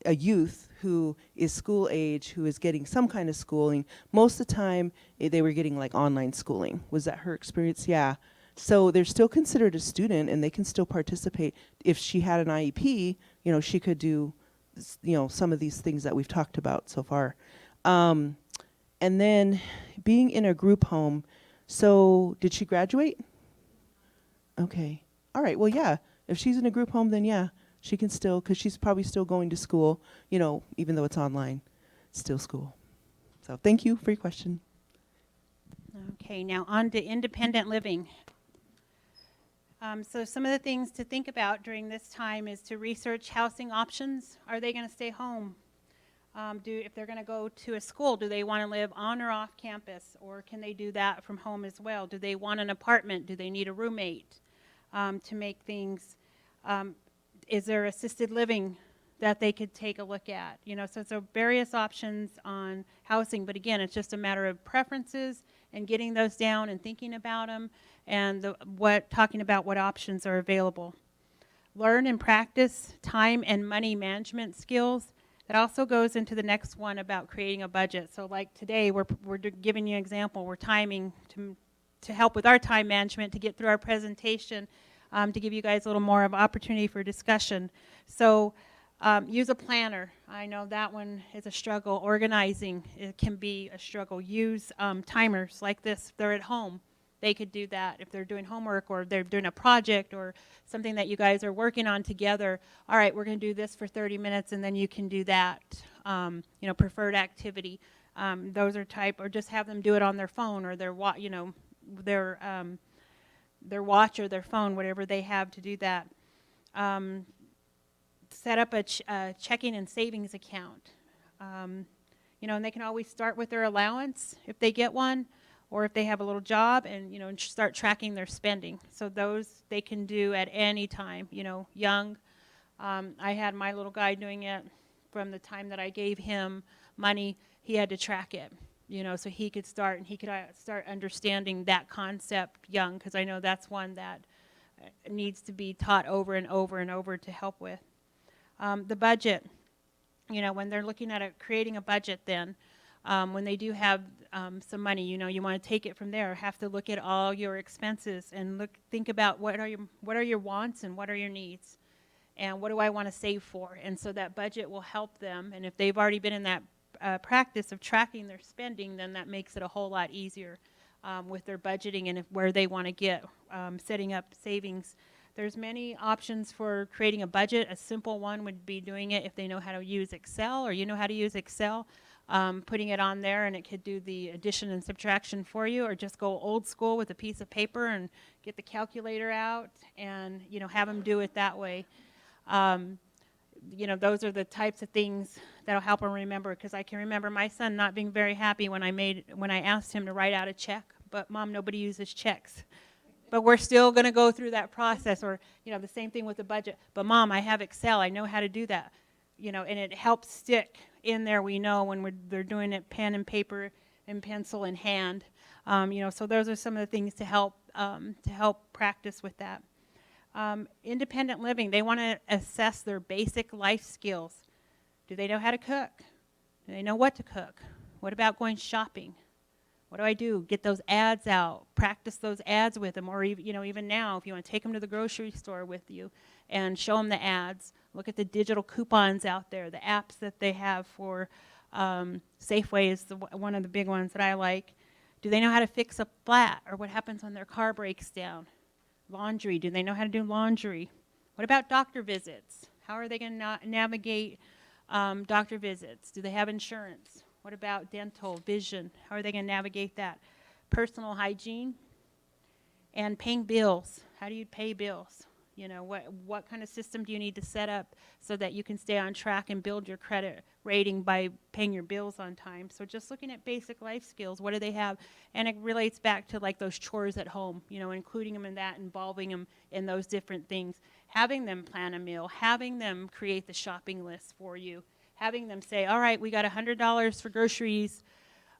a youth who is school age, who is getting some kind of schooling. Most of the time, they were getting like online schooling. Was that her experience? Yeah. So they're still considered a student, and they can still participate. If she had an IEP, she could do, some of these things that we've talked about so far. And then being in a group home. So did she graduate? Okay. All right. Well, yeah. If she's in a group home, then yeah. She can still, because she's probably still going to school, even though it's online, it's still school. So thank you for your question. Okay, now on to independent living. So some of the things to think about during this time is to research housing options. Are they going to stay home? If they're going to go to a school, do they want to live on or off campus, or can they do that from home as well? Do they want an apartment? Do they need a roommate to make things? Is there assisted living that they could take a look at? So various options on housing, but again, it's just a matter of preferences and getting those down and thinking about them and talking about what options are available. Learn and practice time and money management skills. That also goes into the next one about creating a budget. So like today, we're giving you an example. We're timing to help with our time management to get through our presentation, to give you guys a little more of opportunity for discussion. So use a planner. I know that one is a struggle. Organizing, it can be a struggle. Use timers like this. If they're at home, they could do that. If they're doing homework or they're doing a project or something that you guys are working on together, all right, we're going to do this for 30 minutes and then you can do that. Preferred activity. Those are or just have them do it on their phone or their watch or their phone, whatever they have to do that. Set up a checking and savings account. And they can always start with their allowance if they get one, or if they have a little job, and start tracking their spending. So those they can do at any time. Young. I had my little guy doing it from the time that I gave him money. He had to track it, so he could start, and he could start understanding that concept young, because I know that's one that needs to be taught over and over and over to help with. The budget, when they're looking at creating a budget, then when they do have some money, you want to take it from there. Have to look at all your expenses and think about what are your wants and what are your needs, and what do I want to save for. And so that budget will help them. And if they've already been in that practice of tracking their spending, then that makes it a whole lot easier with their budgeting and where they want to get, setting up savings. There's many options for creating a budget. A simple one would be doing it if they know how to use Excel, or you know how to use Excel, putting it on there, and it could do the addition and subtraction for you, or just go old school with a piece of paper and get the calculator out and have them do it that way. Those are the types of things that'll help them remember, because I can remember my son not being very happy when I asked him to write out a check, but Mom, nobody uses checks. But we're still going to go through that process, or the same thing with the budget. But Mom, I have Excel. I know how to do that. And it helps stick in there. We know when they're doing it pen and paper and pencil in hand. So those are some of the things to help practice with that. Independent living. They want to assess their basic life skills. Do they know how to cook? Do they know what to cook? What about going shopping? What do I do? Get those ads out. Practice those ads with them. Or even now, if you want to take them to the grocery store with you and show them the ads. Look at the digital coupons out there, the apps that they have for Safeway is one of the big ones that I like. Do they know how to fix a flat, or what happens when their car breaks down? Laundry. Do they know how to do laundry? What about doctor visits? How are they going to navigate doctor visits? Do they have insurance? What about dental, vision? How are they going to navigate that? Personal hygiene and paying bills. How do you pay bills? What kind of system do you need to set up so that you can stay on track and build your credit rating by paying your bills on time? So just looking at basic life skills, what do they have? And it relates back to like those chores at home, including them in that, involving them in those different things. Having them plan a meal, having them create the shopping list for you. Having them say, all right, we got $100 for groceries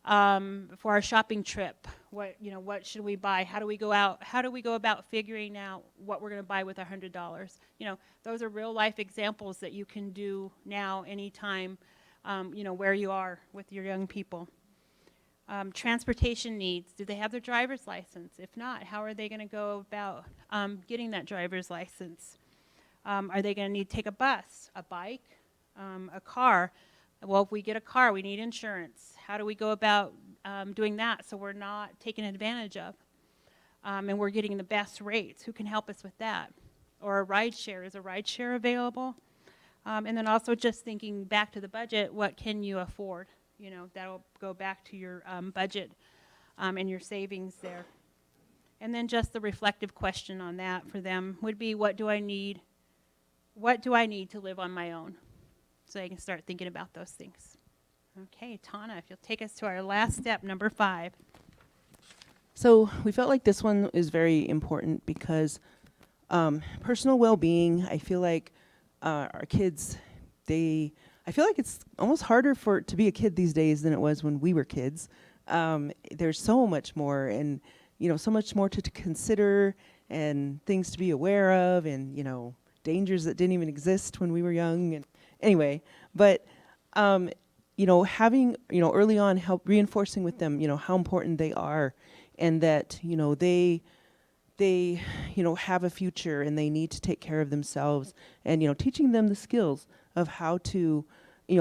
for our shopping trip. What should we buy? How do we go out? How do we go about figuring out what we're going to buy with $100? Those are real life examples that you can do now, anytime, where you are with your young people. Transportation needs. Do they have their driver's license? If not, how are they going to go about getting that driver's license? Are they going to need to take a bus, a bike? A car? Well, if we get a car, we need insurance. How do we go about doing that so we're not taken advantage of? And we're getting the best rates. Who can help us with that? Or a ride share. Is a ride share available? And then also just thinking back to the budget, what can you afford? That'll go back to your budget and your savings there. And then just the reflective question on that for them would be, what do I need? What do I need to live on my own? So they can start thinking about those things. Okay, Tana, if you'll take us to our last step, number 5. So we felt like this one is very important because personal well-being, I feel like our kids, I feel like it's almost harder to be a kid these days than it was when we were kids. There's so much more, and so much more to consider, and things to be aware of, and dangers that didn't even exist when we were young. And anyway, but having early on help reinforcing with them how important they are, and that they have a future, and they need to take care of themselves, and teaching them the skills of how to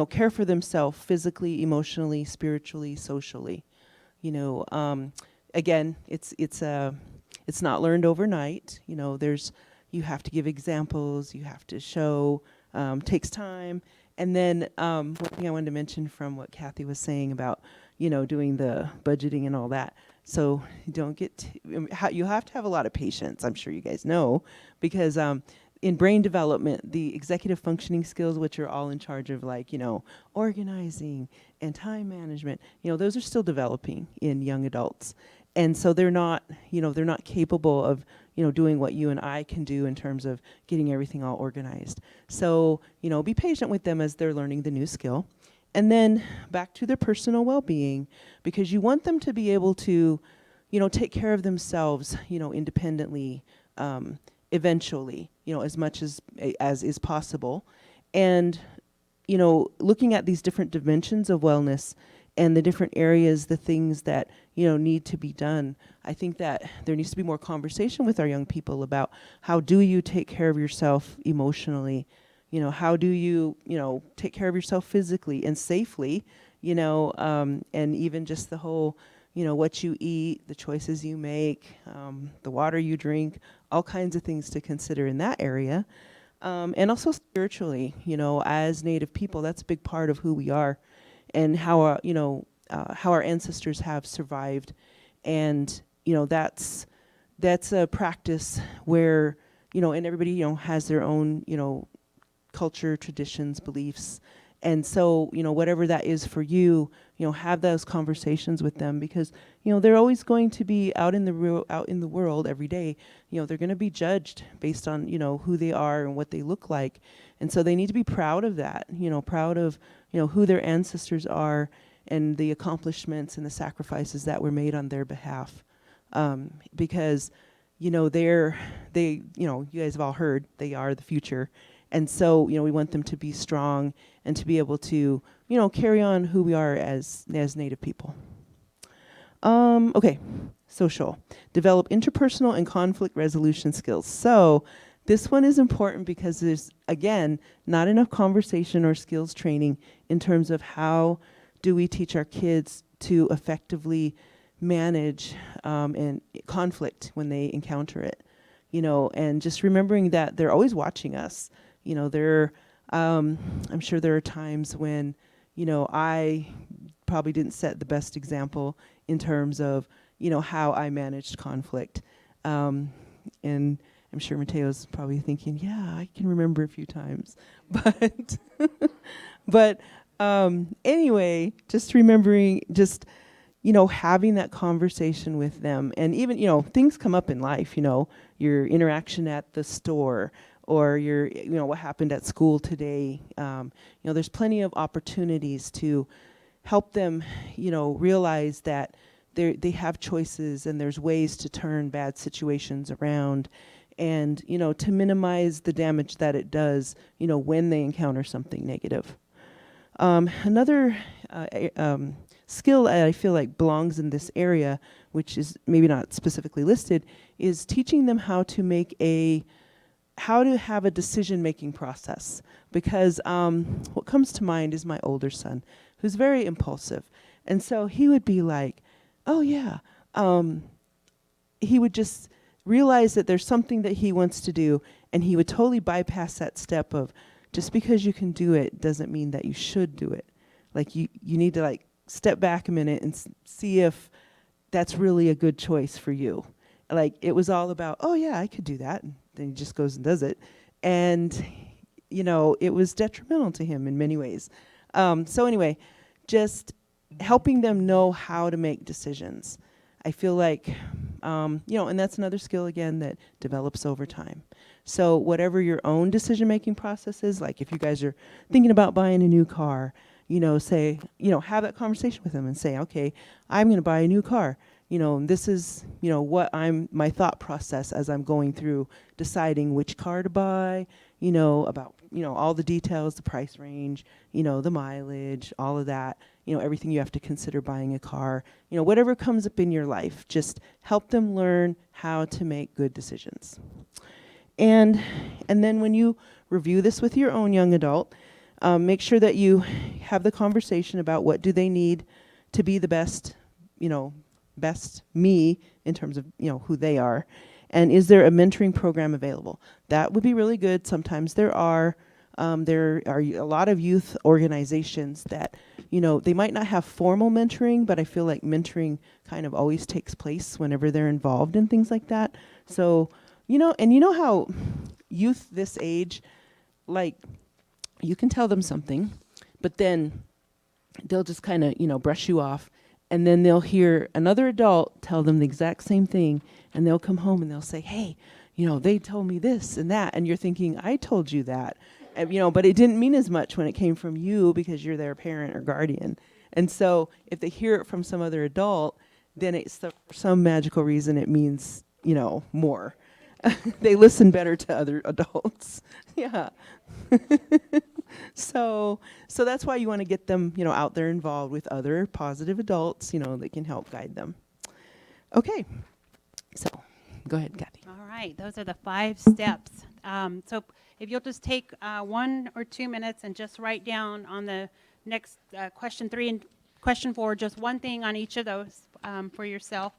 care for themselves physically, emotionally, spiritually, socially. Again, it's not learned overnight. You have to give examples, you have to show, takes time. And then one thing I wanted to mention from what Kathy was saying about doing the budgeting and all that. So don't get you have to have a lot of patience, I'm sure you guys know, because in brain development, the executive functioning skills, which are all in charge of organizing and time management, those are still developing in young adults. And so they're not capable of, doing what you and I can do in terms of getting everything all organized. So, be patient with them as they're learning the new skill. And then back to their personal well-being, because you want them to be able to, take care of themselves, independently, eventually, as much as is possible. And, looking at these different dimensions of wellness and the different areas, the things that, need to be done. I think that there needs to be more conversation with our young people about how do you take care of yourself emotionally? How do you, take care of yourself physically and safely, and even just the whole, what you eat, the choices you make, the water you drink, all kinds of things to consider in that area. And also spiritually, as Native people, that's a big part of who we are, and how our ancestors have survived. And, that's a practice where, and everybody, has their own, culture, traditions, beliefs. And so, whatever that is for you, have those conversations with them, because, they're always going to be out in the world every day. They're going to be judged based on, who they are and what they look like. And so they need to be proud of that, proud of, who their ancestors are and the accomplishments and the sacrifices that were made on their behalf. Because, you guys have all heard, they are the future. And so, we want them to be strong and to be able to, carry on who we are as Native people. Okay, social. Develop interpersonal and conflict resolution skills. So this one is important because there's, again, not enough conversation or skills training in terms of how do we teach our kids to effectively manage and conflict when they encounter it. And just remembering that they're always watching us. I'm sure there are times when, I probably didn't set the best example in terms of, how I managed conflict. And I'm sure Mateo's probably thinking, yeah, I can remember a few times. But anyway, just remembering, having that conversation with them. And even, things come up in life, your interaction at the store, or what happened at school today. There's plenty of opportunities to help them, realize that they have choices, and there's ways to turn bad situations around, and, to minimize the damage that it does, when they encounter something negative. Another skill that I feel like belongs in this area, which is maybe not specifically listed, is teaching them how to have a decision-making process. Because what comes to mind is my older son, who's very impulsive. And so he would be like, oh yeah. He would just realize that there's something that he wants to do, and he would totally bypass that step of, just because you can do it doesn't mean that you should do it. Like you need to step back a minute and see if that's really a good choice for you. Like it was all about, oh yeah, I could do that. And then he just goes and does it. And, it was detrimental to him in many ways. So anyway, just helping them know how to make decisions. I feel like, and that's another skill, again, that develops over time. So whatever your own decision-making process is, like if you guys are thinking about buying a new car, say, have that conversation with them and say, okay, I'm going to buy a new car. And this is, what my thought process as I'm going through deciding which car to buy, about, all the details, the price range, the mileage, all of that, everything you have to consider buying a car, whatever comes up in your life, just help them learn how to make good decisions. And then when you review this with your own young adult, make sure that you have the conversation about what do they need to be the best, best me in terms of, who they are. And is there a mentoring program available? That would be really good. Sometimes there are a lot of youth organizations that, they might not have formal mentoring, but I feel like mentoring kind of always takes place whenever they're involved in things like that. So, and how youth this age, like, you can tell them something, but then they'll just kind of, brush you off. And then they'll hear another adult tell them the exact same thing. And they'll come home and they'll say, hey, they told me this and that. And you're thinking, I told you that. And, but it didn't mean as much when it came from you because you're their parent or guardian. And so if they hear it from some other adult, then it's for some magical reason it means, more. They listen better to other adults. Yeah. So that's why you want to get them, out there involved with other positive adults, that can help guide them. Okay. So go ahead, Kathy. All right, those are the 5 steps. So if you'll just take 1 or 2 minutes and just write down on the next question 3 and question 4, just one thing on each of those for yourself.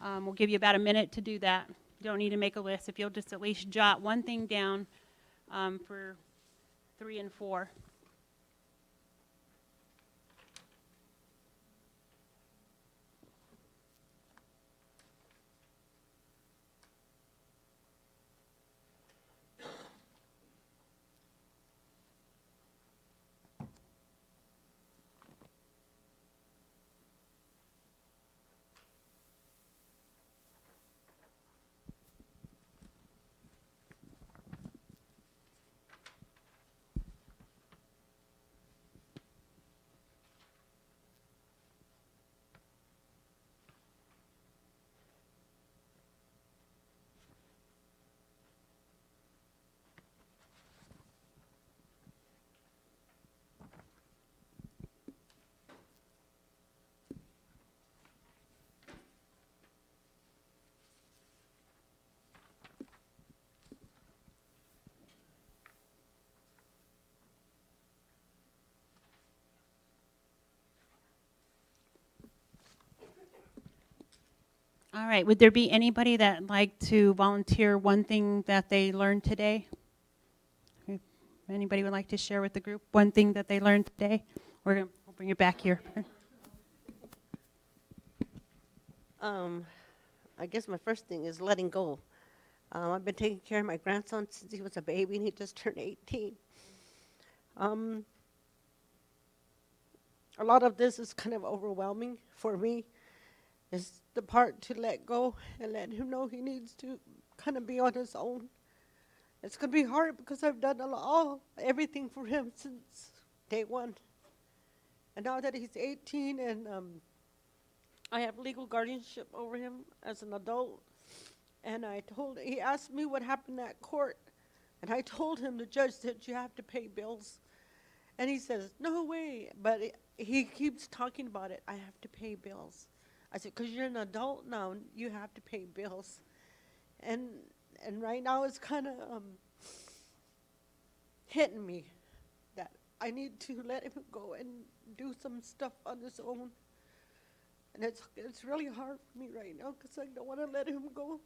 We'll give you about a minute to do that. You don't need to make a list. If you'll just at least jot one thing down for 3 and 4. All right, would there be anybody that'd like to volunteer one thing that they learned today? If anybody would like to share with the group one thing that they learned today? We'll bring it back here. I guess my first thing is letting go. I've been taking care of my grandson since he was a baby and he just turned 18. A lot of this is kind of overwhelming for me. It's the part to let go and let him know he needs to kind of be on his own. It's going to be hard because I've done everything for him since day one. And now that he's 18 and I have legal guardianship over him as an adult, and he asked me what happened at court, and I told him the judge said you have to pay bills. And he says, no way, but he keeps talking about it. I have to pay bills. I said, because you're an adult now, you have to pay bills. And right now it's kind of hitting me that I need to let him go and do some stuff on his own. And it's really hard for me right now because I don't want to let him go.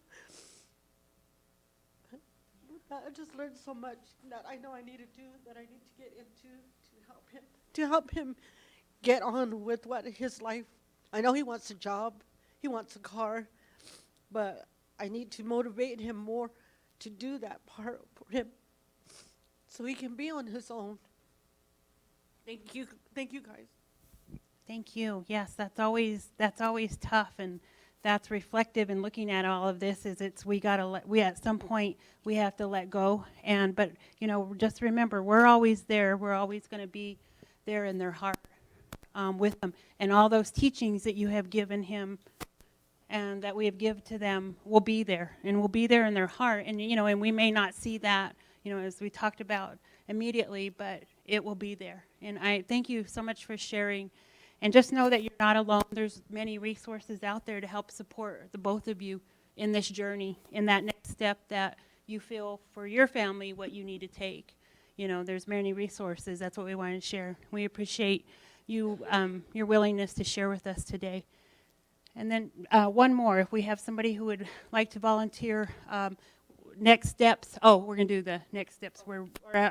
I just learned so much that I know I need to do, that I need to get into to help him get on with what his life. I know he wants a job, he wants a car, but I need to motivate him more to do that part for him so he can be on his own. Thank you guys. Thank you. Yes, that's always tough, and that's reflective in looking at all of this. Is we at some point we have to let go, but just remember we're always there. We're always going to be there in their heart with them. And all those teachings that you have given him and that we have given to them will be there, and will be there in their heart. And, you know, and we may not see that, you know, as we talked about immediately, but it will be there. And I thank you so much for sharing. And just know that you're not alone. There's many resources out there to help support the both of you in this journey, in that next step that you feel for your family what you need to take. You know, there's many resources. That's what we want to share. We appreciate you, your willingness to share with us today. And then one more, if we have somebody who would like to volunteer, next steps. Oh, we're going to do the next steps. We're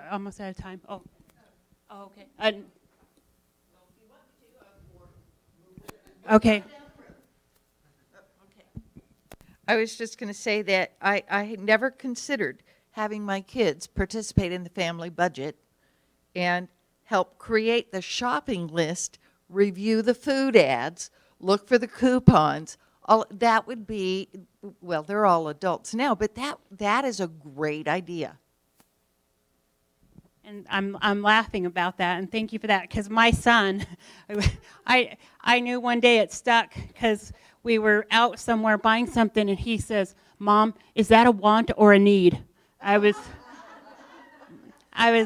almost out of time. Oh, okay. Okay. I was just going to say that I had never considered having my kids participate in the family budget and help create the shopping list, review the food ads, look for the coupons. All that would be, well, they're all adults now, but that is a great idea. And I'm laughing about that, and thank you for that, because my son, I knew one day it stuck because we were out somewhere buying something, and he says, "Mom, is that a want or a need?" I was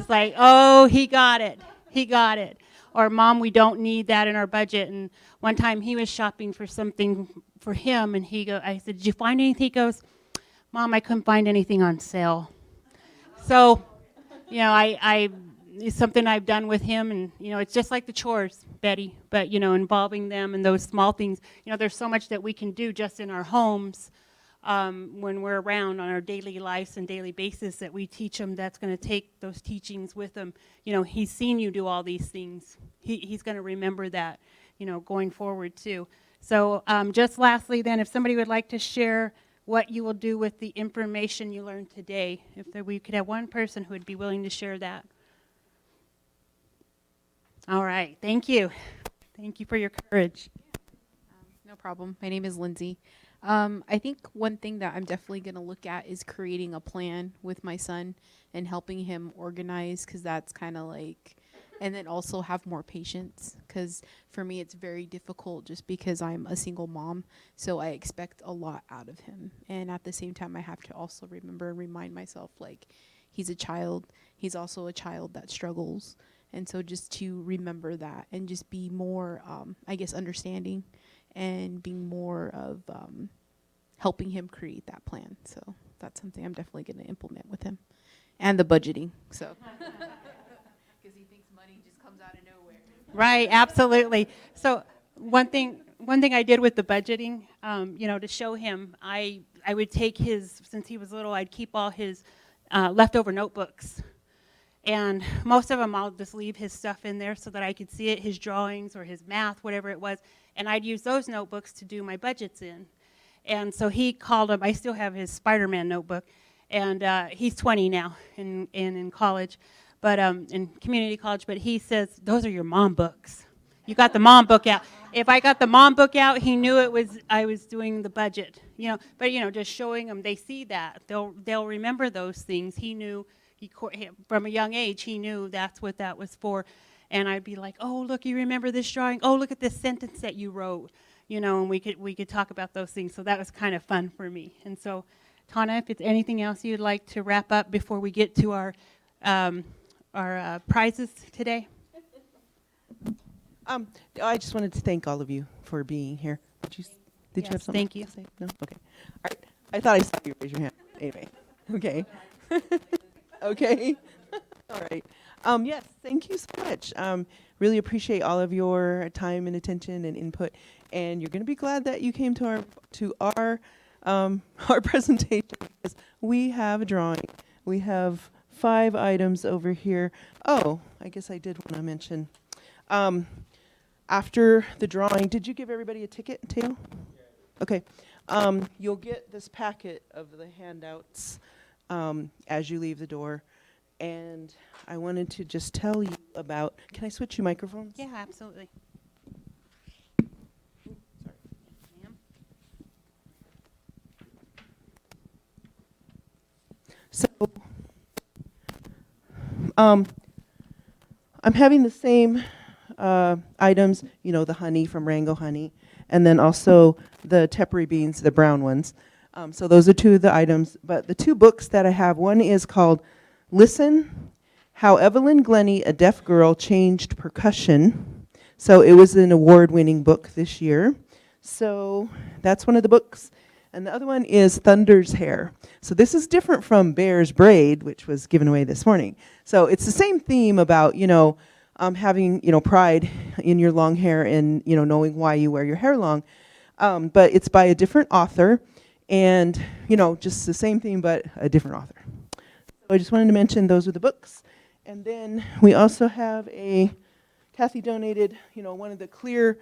like, "Oh, he got it. He got it." Or, "Mom, we don't need that in our budget." And one time he was shopping for something for him, and I said, "Did you find anything?" He goes, "Mom, I couldn't find anything on sale." So, you know, it's something I've done with him, and, you know, it's just like the chores, Betty, but, you know, involving them in those small things. You know, there's so much that we can do just in our homes when we're around on our daily lives and daily basis that we teach them. That's going to take those teachings with them. You know, he's seen you do all these things. He's going to remember that, you know, going forward too. So just lastly then, if somebody would like to share what you will do with the information you learned today, we could have one person who would be willing to share that. All right, thank you. Thank you for your courage. No problem. My name is Lindsay. I think one thing that I'm definitely going to look at is creating a plan with my son and helping him organize, because that's kind of like, and then also have more patience, because for me it's very difficult just because I'm a single mom, so I expect a lot out of him. And at the same time I have to also remember and remind myself, like, he's a child, he's also a child that struggles. And so just to remember that and just be more, I guess, understanding and being more of helping him create that plan. So that's something I'm definitely going to implement with him. And the budgeting, so. Because he thinks money just comes out of nowhere. Right, absolutely. So one thing I did with the budgeting, you know, to show him, I would take since he was little, I'd keep all his leftover notebooks. And most of them I'll just leave his stuff in there so that I could see it, his drawings or his math, whatever it was. And I'd use those notebooks to do my budgets in. And so he called them, I still have his Spider-Man notebook, and he's 20 now in college, but in community college, but he says, "Those are your mom books. You got the mom book out." If I got the mom book out, he knew I was doing the budget, you know. But, you know, just showing them, they see that. They'll remember those things. He knew, from a young age, he knew that's what that was for. And I'd be like, "Oh, look, you remember this drawing? Oh, look at this sentence that you wrote." You know, and we could talk about those things. So that was kind of fun for me. And so, Tana, if it's anything else you'd like to wrap up before we get to our prizes today. I just wanted to thank all of you for being here. Did you Yes, have something thank you. to say? No? Okay. All right. I thought I saw you raise your hand. Anyway. Okay. Okay. All right. Yes, thank you so much. Really appreciate all of your time and attention and input. And you're going to be glad that you came to our presentation, because we have a drawing. We have 5 items over here. Oh, I guess I did want to mention. After the drawing, did you give everybody a ticket, Teo? Okay. You'll get this packet of the handouts as you leave the door. And I wanted to just tell you about, can I switch you microphones? Yeah, absolutely. So, I'm having the same items, you know, the honey from Rango Honey, and then also the tepary beans, the brown ones. So those are two of the items. But the two books that I have, one is called Listen, How Evelyn Glennie, a Deaf Girl, Changed Percussion. So it was an award-winning book this year. So that's one of the books. And the other one is Thunder's Hair. So this is different from Bear's Braid, which was given away this morning. So it's the same theme about, you know, having, you know, pride in your long hair and, you know, knowing why you wear your hair long. But it's by a different author and, you know, just the same theme, but a different author. So I just wanted to mention those are the books. And then we also have Kathy donated, you know, one of the clear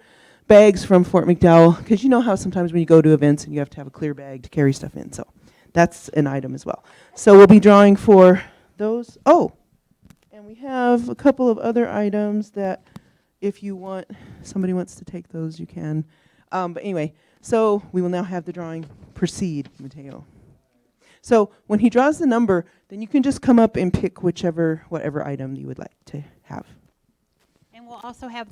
bags from Fort McDowell, because you know how sometimes when you go to events and you have to have a clear bag to carry stuff in. So that's an item as well. So we'll be drawing for those. Oh, and we have a couple of other items that if you want, somebody wants to take those, you can. But anyway, so we will now have the drawing proceed, Mateo. So when he draws the number, then you can just come up and pick whatever item you would like to have. And we'll also have